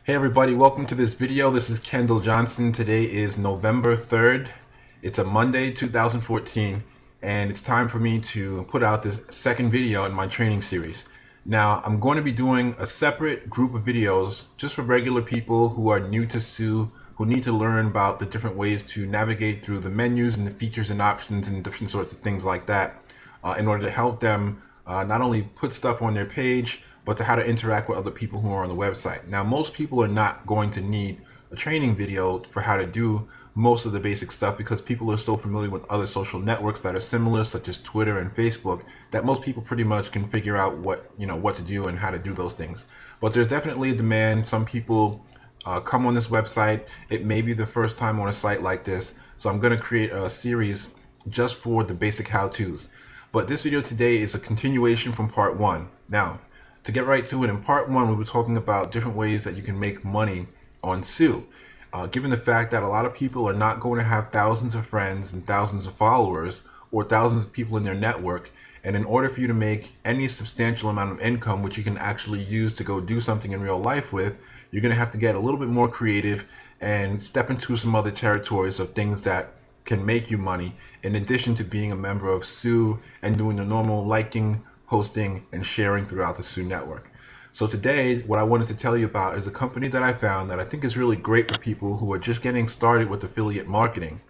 Hey everybody, welcome to this video. This is Kendall Johnson. Today is November 3rd. It's a Monday, 2014, and it's time for me to put out this second video in my training series. Now, I'm going to be doing a separate group of videos just for regular people who are new to Sue, who need to learn about the different ways to navigate through the menus and the features and options and different sorts of things like that in order to help them not only put stuff on their page, but to how to interact with other people who are on the website. Now, most people are not going to need a training video for how to do most of the basic stuff because people are so familiar with other social networks that are similar, such as Twitter and Facebook, that most people pretty much can figure out what to do and how to do those things. But there's definitely a demand. Some people come on this website. It may be the first time on a site like this, so I'm going to create a series just for the basic how-tos. But this video today is a continuation from part one. Now, to get right to it, in part one, we were talking about different ways that you can make money on Sue. Given the fact that a lot of people are not going to have thousands of friends and thousands of followers or thousands of people in their network, and in order for you to make any substantial amount of income, which you can actually use to go do something in real life with, you're going to have to get a little bit more creative and step into some other territories of things that can make you money, in addition to being a member of Sue and doing the normal liking, posting, and sharing throughout the Sue network. So today, what I wanted to tell you about is a company that I found that I think is really great for people who are just getting started with affiliate marketing.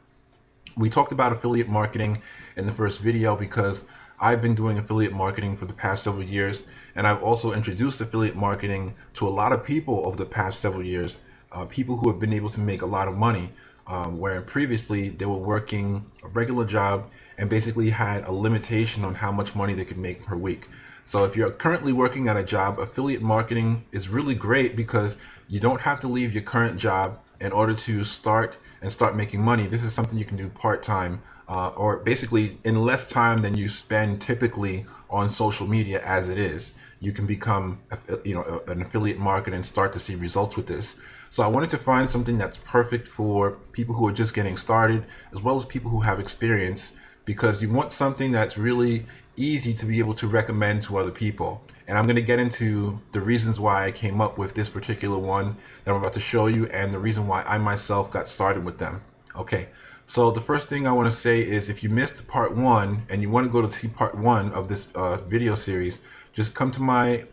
We talked about affiliate marketing in the first video because I've been doing affiliate marketing for the past several years, and I've also introduced affiliate marketing to a lot of people over the past several years, people who have been able to make a lot of money, where previously they were working a regular job and basically had a limitation on how much money they could make per week. So if you're currently working at a job, affiliate marketing is really great because you don't have to leave your current job in order to start making money. This is something you can do part-time, or basically in less time than you spend typically on social media as it is. You can become an affiliate marketer and start to see results with this. So I wanted to find something that's perfect for people who are just getting started, as well as people who have experience, because you want something that's really easy to be able to recommend to other people. And I'm going to get into the reasons why I came up with this particular one that I'm about to show you, and the reason why I myself got started with them. Okay, so the first thing I want to say is if you missed part one and you want to go to see part one of this video series, just come to my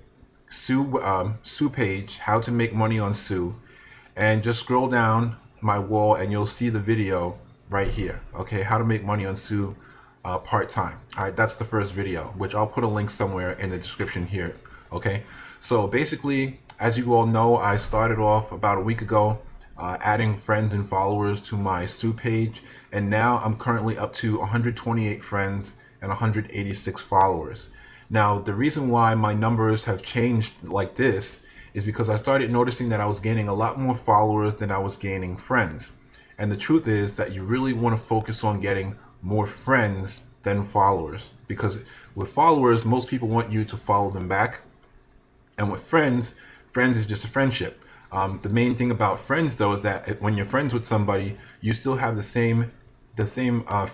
Sue page, how to make money on Sue, and just scroll down my wall and you'll see the video right here. Okay, how to make money on Sue part-time. All right, that's the first video, which I'll put a link somewhere in the description here. Okay, so basically, as you all know, I started off about a week ago adding friends and followers to my Sue page, and now I'm currently up to 128 friends and 186 followers. Now, the reason why my numbers have changed like this is because I started noticing that I was gaining a lot more followers than I was gaining friends. And the truth is that you really want to focus on getting more friends than followers, because with followers, most people want you to follow them back. And with friends, friends is just a friendship. The main thing about friends, though, is that when you're friends with somebody, you still have the same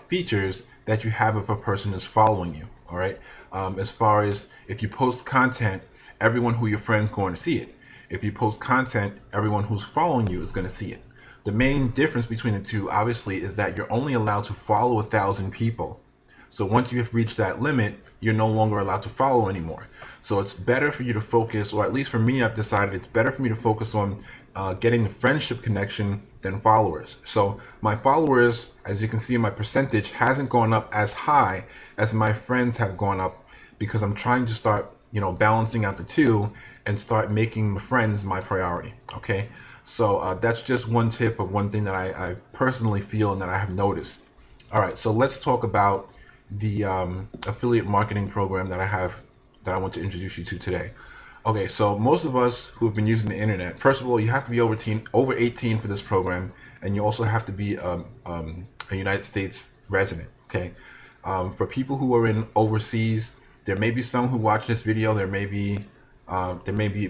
features that you have if a person is following you. All right. As far as if you post content, everyone who your friend's going to see it. If you post content, everyone who's following you is going to see it. The main difference between the two, obviously, is that you're only allowed to follow 1,000 people. So once you have reached that limit, you're no longer allowed to follow anymore. So it's better for you to focus, or at least for me, I've decided it's better for me to focus on getting the friendship connection than followers. So my followers, as you can see in my percentage, hasn't gone up as high as my friends have gone up, because I'm trying to start, balancing out the two and start making my friends my priority. Okay. So that's just one tip of one thing that I personally feel and that I have noticed. All right, so let's talk about the affiliate marketing program that I want to introduce you to today. Okay, so most of us who have been using the internet, first of all, you have to be over 18 for this program, and you also have to be a United States resident. Okay, for people who are in overseas, there may be some who watch this video. There may be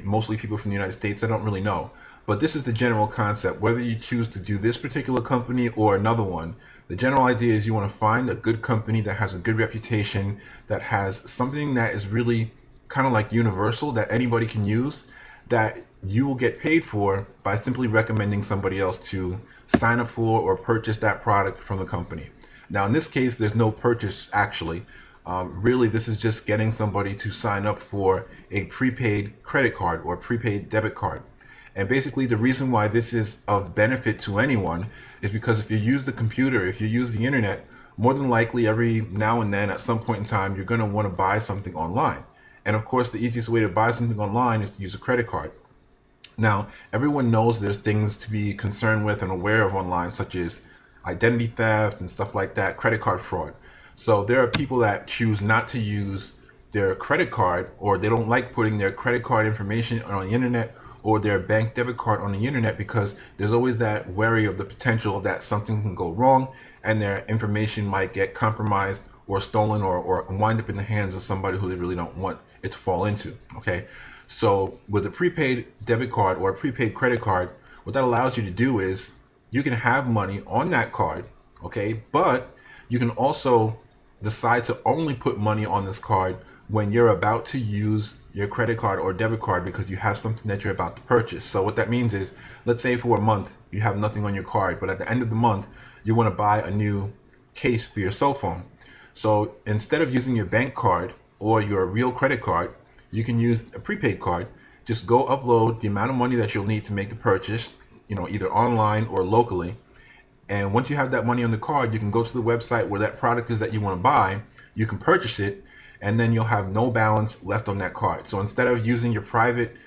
mostly people from the United States. I don't really know. But this is the general concept. Whether you choose to do this particular company or another one, the general idea is you want to find a good company that has a good reputation, that has something that is really kind of like universal, that anybody can use, that you will get paid for by simply recommending somebody else to sign up for or purchase that product from the company. Now, in this case, there's no purchase actually. Really, this is just getting somebody to sign up for a prepaid credit card or prepaid debit card. And basically, the reason why this is of benefit to anyone is because if you use the computer, if you use the internet, more than likely every now and then at some point in time, you're going to want to buy something online. And of course, the easiest way to buy something online is to use a credit card. Now, everyone knows there's things to be concerned with and aware of online, such as identity theft and stuff like that, credit card fraud. So there are people that choose not to use their credit card, or they don't like putting their credit card information on the internet or their bank debit card on the internet because there's always that worry of the potential that something can go wrong and their information might get compromised or stolen or wind up in the hands of somebody who they really don't want it to fall into. Okay. So with a prepaid debit card or a prepaid credit card, what that allows you to do is you can have money on that card, okay, but you can also decide to only put money on this card when you're about to use your credit card or debit card because you have something that you're about to purchase. So what that means is, let's say for a month you have nothing on your card, but at the end of the month you want to buy a new case for your cell phone. So instead of using your bank card or your real credit card, you can use a prepaid card. Just go upload the amount of money that you'll need to make the purchase, either online or locally. And once you have that money on the card, you can go to the website where that product is that you want to buy. You can purchase it, and then you'll have no balance left on that card. So instead of using your private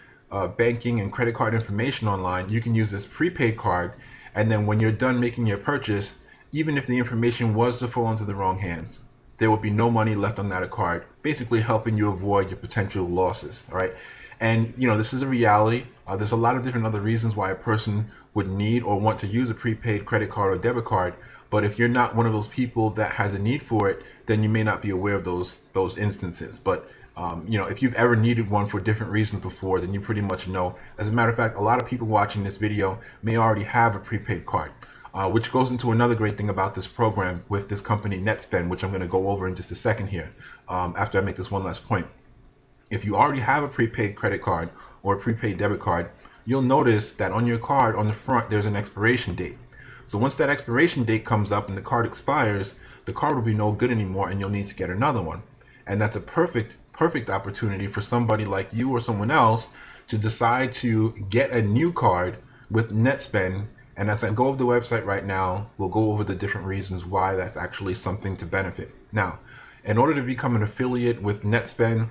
banking and credit card information online, you can use this prepaid card. And then when you're done making your purchase, even if the information was to fall into the wrong hands, there will be no money left on that card, basically helping you avoid your potential losses. All right. And this is a reality. There's a lot of different other reasons why a person would need or want to use a prepaid credit card or debit card. But if you're not one of those people that has a need for it, then you may not be aware of those instances. But if you've ever needed one for different reasons before, then you pretty much know. As a matter of fact, a lot of people watching this video may already have a prepaid card. Which goes into another great thing about this program with this company NetSpend, which I'm going to go over in just a second here after I make this one last point. If you already have a prepaid credit card or a prepaid debit card, you'll notice that on your card on the front there's an expiration date. So once that expiration date comes up and the card expires, the card will be no good anymore and you'll need to get another one. And that's a perfect opportunity for somebody like you or someone else to decide to get a new card with NetSpend. And as I go over the website right now, we'll go over the different reasons why that's actually something to benefit. Now, in order to become an affiliate with NetSpend,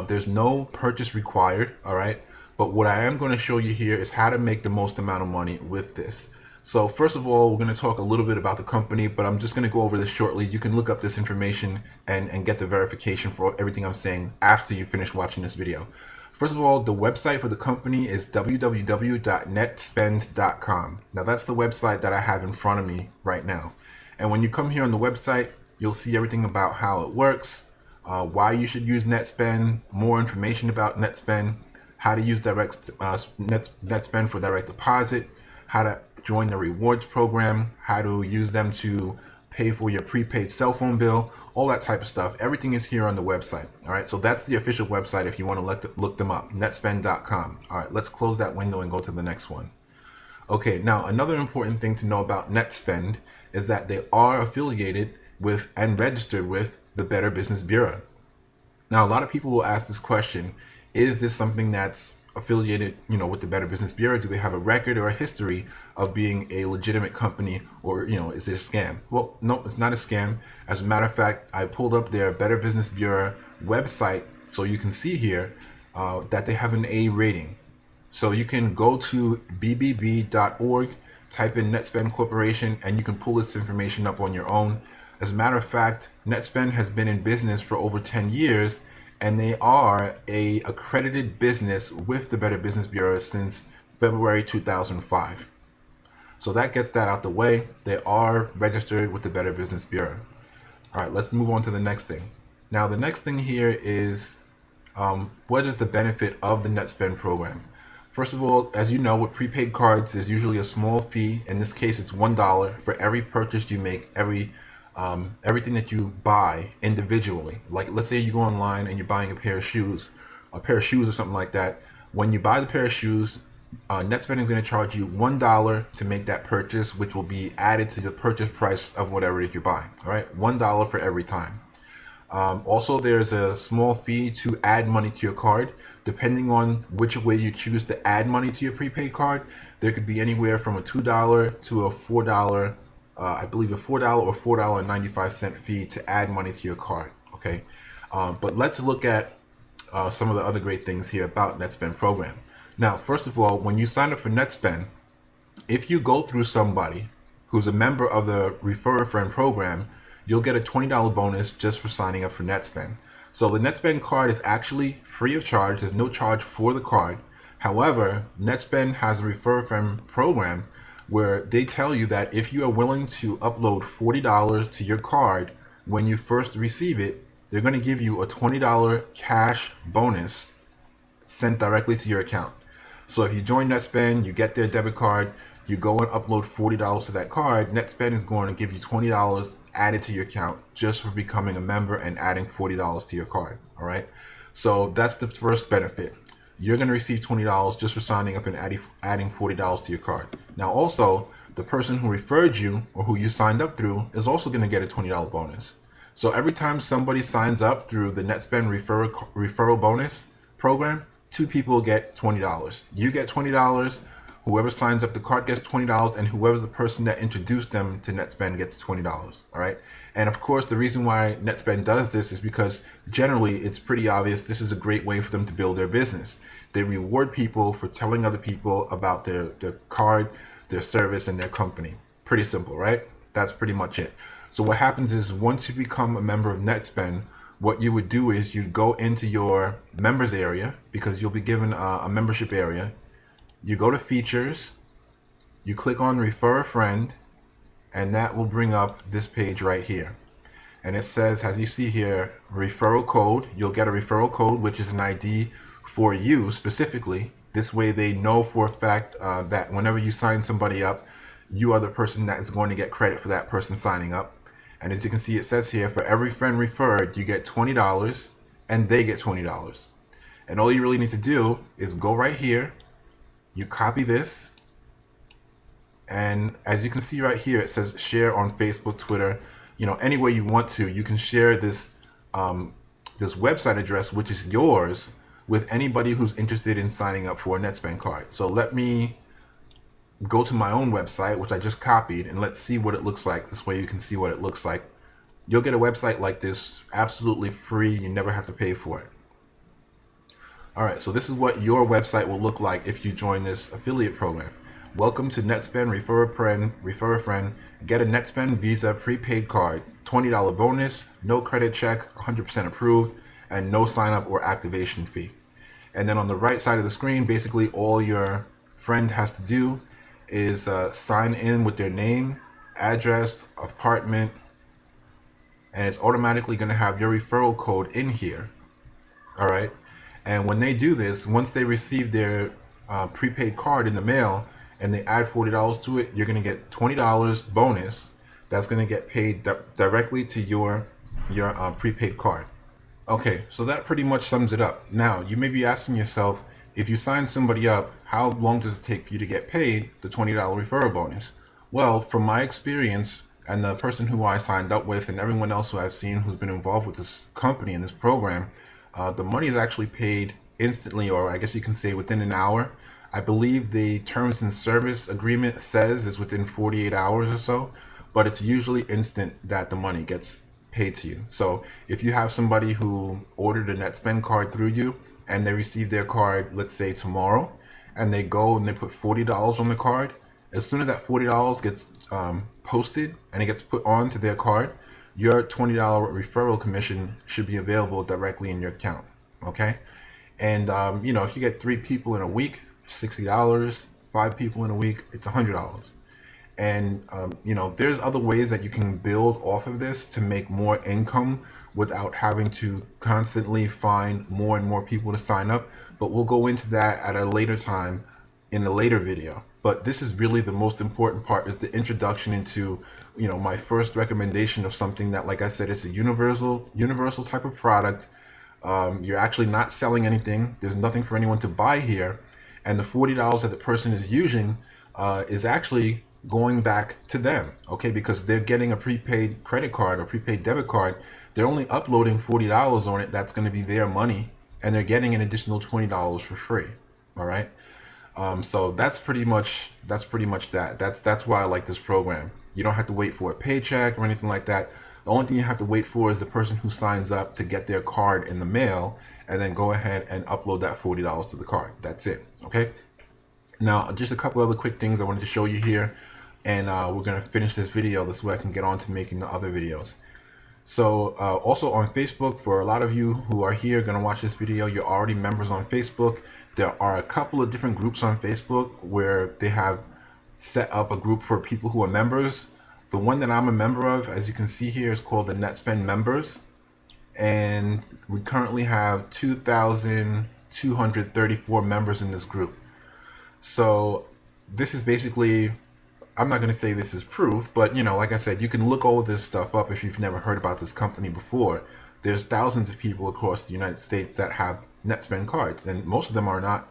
there's no purchase required, all right? But what I am going to show you here is how to make the most amount of money with this. So first of all, we're going to talk a little bit about the company, but I'm just going to go over this shortly. You can look up this information and get the verification for everything I'm saying after you finish watching this video. First of all, the website for the company is www.netspend.com. Now that's the website that I have in front of me right now. And when you come here on the website, you'll see everything about how it works, why you should use NetSpend, more information about NetSpend, how to use NetSpend for direct deposit, how to join the rewards program, how to use them to pay for your prepaid cell phone bill, all that type of stuff. Everything is here on the website. All right, so that's the official website if you want to look them up, netspend.com. All right, let's close that window and go to the next one. Okay, now another important thing to know about NetSpend is that they are affiliated with and registered with the Better Business Bureau. Now, a lot of people will ask this question: is this something that's affiliated, with the Better Business Bureau? Do they have a record or a history of being a legitimate company, or is it a scam? Well, no, it's not a scam. As a matter of fact, I pulled up their Better Business Bureau website, so you can see here that they have an A rating. So you can go to bbb.org, type in NetSpend Corporation, and you can pull this information up on your own. As a matter of fact, NetSpend has been in business for over 10 years, and they are a accredited business with the Better Business Bureau since February 2005. So that gets that out the way. They are registered with the Better Business Bureau. All right, let's move on to the next thing. Now, the next thing here is what is the benefit of the NetSpend program? First of all, as you know, with prepaid cards, there's usually a small fee. In this case, it's $1 for every purchase you make, everything that you buy individually. Like, let's say you go online and you're buying a pair of shoes or something like that. When you buy the pair of shoes, NetSpend is going to charge you $1 to make that purchase, which will be added to the purchase price of whatever it is you're buying. All right, $1 for every time. Also, there's a small fee to add money to your card. Depending on which way you choose to add money to your prepaid card, there could be anywhere from a $2 to a $4, I believe a $4 or $4.95 fee to add money to your card. Okay, but let's look at some of the other great things here about NetSpend program. Now, first of all, when you sign up for NetSpend, if you go through somebody who's a member of the Refer a Friend program, you'll get a $20 bonus just for signing up for NetSpend. So the NetSpend card is actually free of charge. There's no charge for the card. However, NetSpend has a Refer a Friend program where they tell you that if you are willing to upload $40 to your card when you first receive it, they're going to give you a $20 cash bonus sent directly to your account. So if you join NetSpend, you get their debit card, you go and upload $40 to that card, NetSpend is going to give you $20 added to your account just for becoming a member and adding $40 to your card. All right. So that's the first benefit. You're going to receive $20 just for signing up and adding $40 to your card. Now also, the person who referred you or who you signed up through is also going to get a $20 bonus. So every time somebody signs up through the NetSpend referral bonus program, two people get $20. You get $20, whoever signs up the card gets $20, and whoever's the person that introduced them to NetSpend gets $20. All right. And of course, the reason why NetSpend does this is because generally it's pretty obvious this is a great way for them to build their business. They reward people for telling other people about their card, their service, and their company. Pretty simple, right? That's pretty much it. So what happens is once you become a member of NetSpend, what you would do is you'd go into your members area because you'll be given a membership area. You go to features, you click on refer a friend, and that will bring up this page right here. And it says, as you see here, referral code. You'll get a referral code, which is an ID for you specifically. This way they know for a fact that whenever you sign somebody up, you are the person that is going to get credit for that person signing up. And as you can see, it says here, for every friend referred, you get $20 and they get $20. And all you really need to do is go right here, you copy this, and as you can see right here, it says share on Facebook, Twitter, any way you want to. You can share this this website address, which is yours, with anybody who's interested in signing up for a NetSpend card. So let me go to my own website, which I just copied, and let's see what it looks like. This way you can see what it looks like. You'll get a website like this absolutely free. You never have to pay for it. All right, so this is what your website will look like if you join this affiliate program. Welcome to NetSpend Refer a Friend. Get a NetSpend Visa prepaid card, $20 bonus, no credit check, 100% approved, and no sign up or activation fee. And then on the right side of the screen, basically all your friend has to do is sign in with their name, address, apartment, and it's automatically going to have your referral code in here. All right. And when they do this, once they receive their prepaid card in the mail and they add $40 to it, you're going to get $20 bonus that's going to get paid directly to your prepaid card. Okay, so that pretty much sums it up. Now, you may be asking yourself, if you sign somebody up, how long does it take for you to get paid the $20 referral bonus? Well, from my experience and the person who I signed up with and everyone else who I've seen who's been involved with this company and this program, the money is actually paid instantly, or I guess you can say within an hour. I believe the terms and service agreement says it's within 48 hours or so, but it's usually instant that the money gets paid to you. So if you have somebody who ordered a NetSpend card through you and they receive their card, let's say tomorrow, and they go and they put $40 on the card, as soon as that $40 gets posted and it gets put onto their card, your $20 referral commission should be available directly in your account. Okay. And if you get 3 people in a week, $60, 5 people in a week, it's $100. And there's other ways that you can build off of this to make more income without having to constantly find more and more people to sign up. But we'll go into that at a later time in a later video. But this is really the most important part, is the introduction into my first recommendation of something that, like I said, it's a universal type of product. You're actually not selling anything. There's nothing for anyone to buy here. And the $40 that the person is using is actually going back to them, okay? Because they're getting a prepaid credit card or prepaid debit card. They're only uploading $40 on it. That's going to be their money. And they're getting an additional $20 for free, all right? So that's pretty much that. That's why I like this program. You don't have to wait for a paycheck or anything like that. The only thing you have to wait for is the person who signs up to get their card in the mail, and then go ahead and upload that $40 to the card. That's it. Okay. Now, just a couple other quick things I wanted to show you here, and we're gonna finish this video. This way I can get on to making the other videos. So also on Facebook, for a lot of you who are here going to watch this video, you're already members on Facebook. There are a couple of different groups on Facebook where they have set up a group for people who are members. The one that I'm a member of, as you can see here, is called the NetSpend Members. And we currently have 2,234 members in this group. So this is basically, I'm not going to say this is proof, but like I said, you can look all of this stuff up if you've never heard about this company before. There's thousands of people across the United States that have NetSpend cards, and most of them are not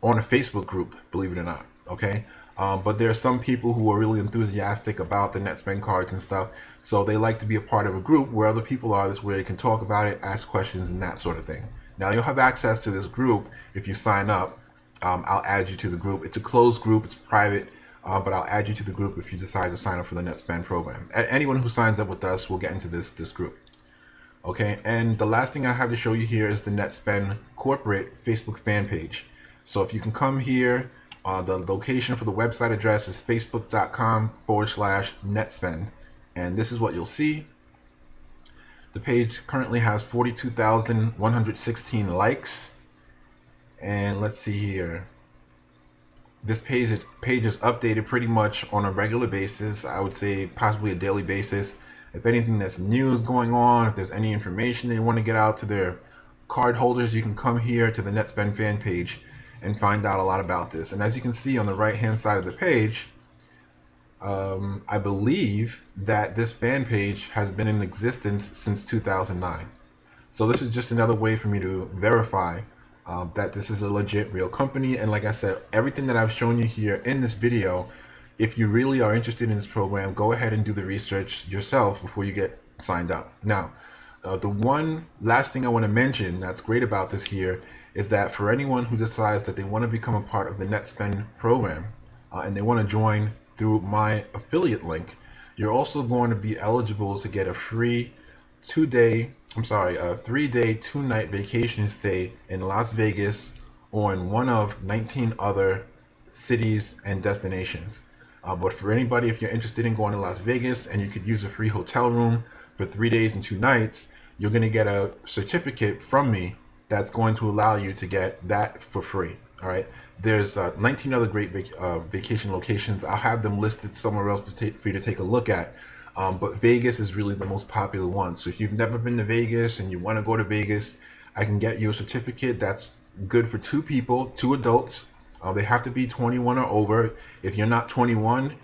on a Facebook group, believe it or not, okay? But there are some people who are really enthusiastic about the NetSpend cards and stuff, so they like to be a part of a group where other people are, this way they can talk about it, ask questions, and that sort of thing. Now, you'll have access to this group if you sign up. I'll add you to the group. It's a closed group, it's private. But I'll add you to the group if you decide to sign up for the NetSpend program. Anyone who signs up with us will get into this group. Okay, and the last thing I have to show you here is the NetSpend corporate Facebook fan page. So if you can come here, the location for the website address is facebook.com/NetSpend. And this is what you'll see. The page currently has 42,116 likes. And let's see here. This page is updated pretty much on a regular basis. I would say possibly a daily basis. If anything that's new is going on, if there's any information they want to get out to their card holders, you can come here to the NetSpend fan page and find out a lot about this. And as you can see on the right hand side of the page, I believe that this fan page has been in existence since 2009. So this is just another way for me to verify that this is a legit real company. And like I said, everything that I've shown you here in this video, if you really are interested in this program, go ahead and do the research yourself before you get signed up. Now, the one last thing I want to mention that's great about this here is that for anyone who decides that they want to become a part of the NetSpend program and they want to join through my affiliate link, you're also going to be eligible to get a free a 3-day, 2-night vacation stay in Las Vegas or in one of 19 other cities and destinations. But for anybody, if you're interested in going to Las Vegas and you could use a free hotel room for 3 days and 2 nights, you're going to get a certificate from me that's going to allow you to get that for free. All right. There's 19 other great vacation locations. I'll have them listed somewhere else for you to take a look at. But Vegas is really the most popular one. So if you've never been to Vegas and you want to go to Vegas, I can get you a certificate that's good for 2 people, 2 adults. They have to be 21 or over. If you're not 21,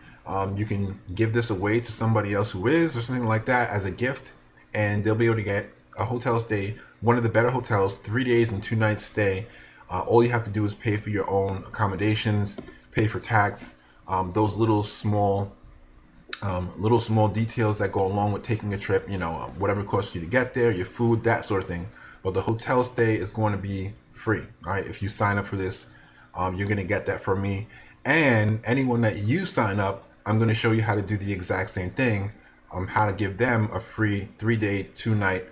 you can give this away to somebody else who is, or something like that, as a gift, and they'll be able to get a hotel stay, one of the better hotels, 3 days and 2 nights stay. All you have to do is pay for your own accommodations, pay for tax, those little small details that go along with taking a trip, whatever it costs you to get there, your food, that sort of thing. But the hotel stay is going to be free. All right, if you sign up for this, you're going to get that from me. And anyone that you sign up, I'm going to show you how to do the exact same thing, how to give them a free 3-day, 2-night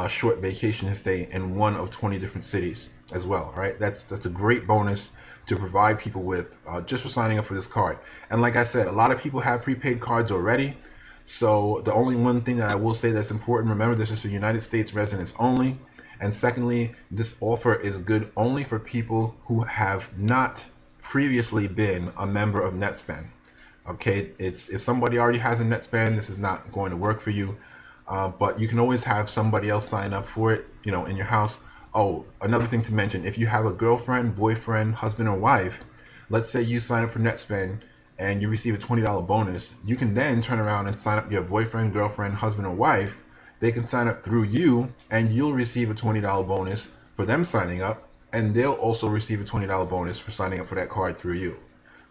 short vacation stay in one of 20 different cities as well. All right, that's a great bonus to provide people with just for signing up for this card. And like I said, a lot of people have prepaid cards already. So the only one thing that I will say that's important, remember, this is for United States residents only. And secondly, this offer is good only for people who have not previously been a member of NetSpend. Okay, if somebody already has a NetSpend, this is not going to work for you. But you can always have somebody else sign up for it, in your house. Oh, another thing to mention, if you have a girlfriend, boyfriend, husband, or wife, let's say you sign up for NetSpend and you receive a $20 bonus, you can then turn around and sign up your boyfriend, girlfriend, husband, or wife. they can sign up through you, and you'll receive a $20 bonus for them signing up, and they'll also receive a $20 bonus for signing up for that card through you.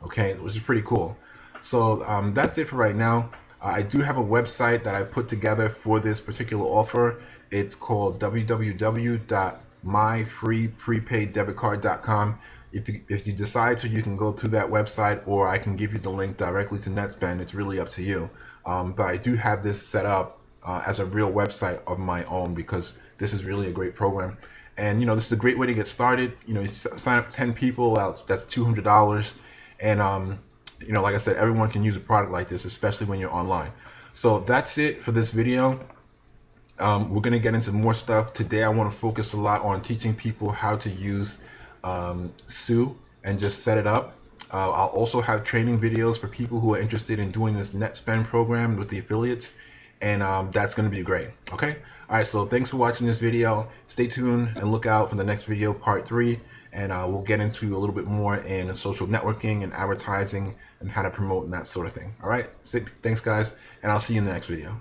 Okay, which is pretty cool. So that's it for right now. I do have a website that I put together for this particular offer. It's called www.myfreeprepaiddebitcard.com. If you decide to, you can go through that website, or I can give you the link directly to NetSpend. It's really up to you. But I do have this set up as a real website of my own, because this is really a great program. And this is a great way to get started. You sign up 10 people, that's $200. And like I said, everyone can use a product like this, especially when you're online. So that's it for this video. We're going to get into more stuff. Today I want to focus a lot on teaching people how to use Sue and just set it up. I'll also have training videos for people who are interested in doing this NetSpend program with the affiliates, and that's going to be great. Okay? Alright, so thanks for watching this video. Stay tuned and look out for the next video, part 3, and we'll get into a little bit more in social networking and advertising and how to promote and that sort of thing. Alright? Thanks guys, and I'll see you in the next video.